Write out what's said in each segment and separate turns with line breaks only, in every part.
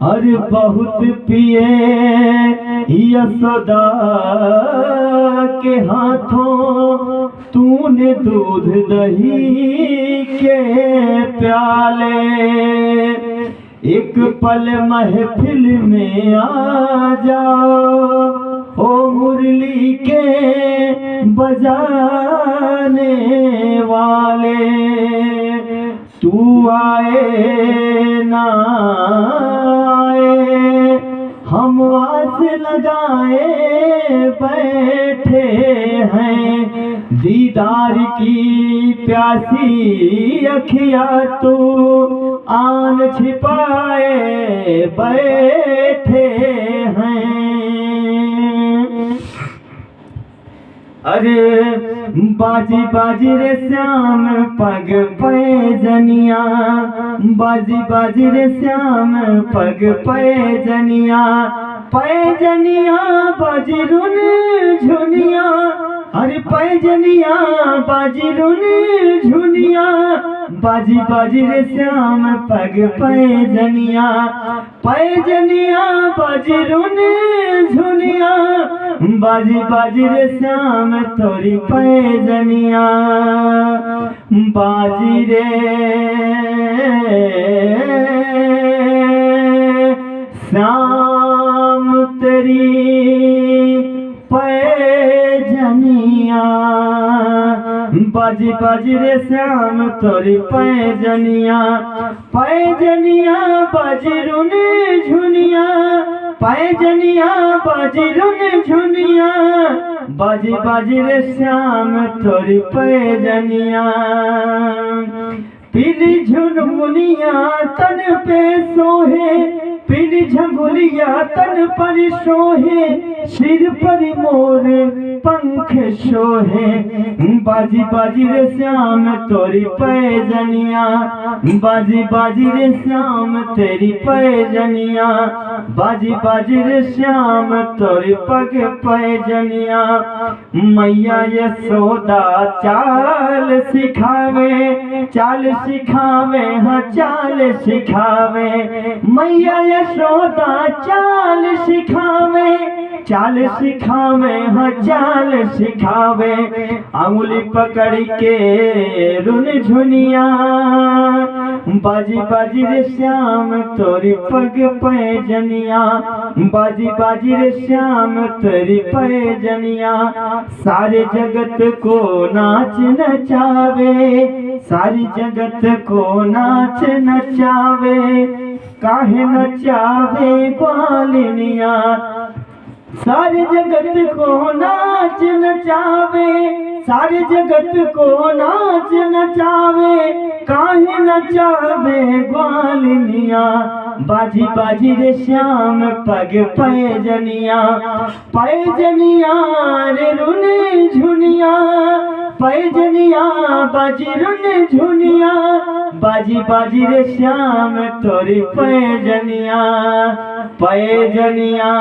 अरे बहुत पिए यशोदा के हाथों तूने दूध दही के प्याले, एक पल महफिल में आ जाओ ओ मुरली के बजाने वाले, तू आए ना आए हम आस लगाए बैठे हैं, दीदार की प्यासी अखियाँ तू आन छिपाए बैठे हैं। अरे बाजी बाजी रे श्याम पग पैजनिया, बाजी बाजी रे श्याम पग पैजनिया, पैजनिया बाजी रुन झुनिया, अरे पैजनिया बाजी रुन झुनिया, बाजी बाजी रे श्याम पग पैजनिया, पैजनिया बाजी रुन झुनिया, बाजी बाजी रे श्याम तोरी पैजनिया, बाजी रे श्याम तेरी पैजनिया, बाजी बाजी रे श्याम तोरी पैजनिया, पैजनिया बाजी रुन झुनिया, पैजनिया बाजी रुन झुनिया, बाजी बाजी रे श्याम तोरी पैजनिया, पीली झुनमुनिया तन पे सोहे, पीली झंगुलिया तन पर सोहे, सिर पर मोर पंख सोहे, बाजी बाजी रे श्याम तोरी पैजनिया, बाजी बाजी रे श्याम तेरी पैजनिया, बाजी बाजी रे श्याम तोरी पग पैजनिया, मैया यशोदा चाल सिखावे, चाल सिखावे हाँ चाल सिखावे, मैया यशोदा चाल सिखावे, चाल सिखावे हाँ चाल सिखावे, अंगुली पकड़ के रुन झुनिया, बाजी बाजी रे श्याम तोरी पग पैजनिया, बाजी बाजी रे श्याम तोरी पैजनिया, सारे जगत को नाच नचावे, सारी जगत को नाच नचावे, काहे नचावे ग्वालिनिया, सारे जगत को नाच नचावे, सारे जगत को नाच नचावे, काहे नचावे ग्वालिनिया, बाजी बाजी रे श्याम पग पैजनिया, पैजनिया रे रुन झुनिया, पैजनिया बाजी रुन झुनिया, बाजी बाजी रे श्याम तोरी पैजनिया, पैजनिया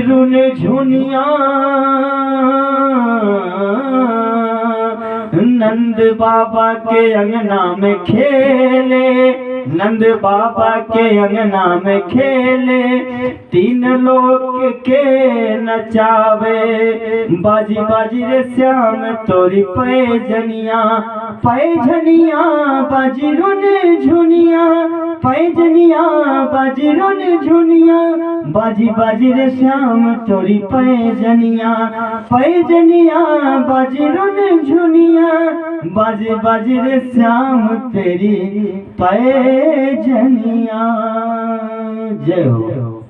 रुन झुनिया, नंद बाबा के अंगना में खेले, नंद बाबा के अंगना में खेले, तीन लोग के नचावे, बाजी बाजी रे श्याम तोरी पैजनिया, पैजनिया बाजी रुन झुनिया, पैजनिया बाजी रुन झुनिया, बाजी बाजी रे श्याम तोरी पैजनिया, पैजनिया बाजी रुन झुनिया, बाजी बाजी रे श्याम तेरी पैजनिया। जय हो।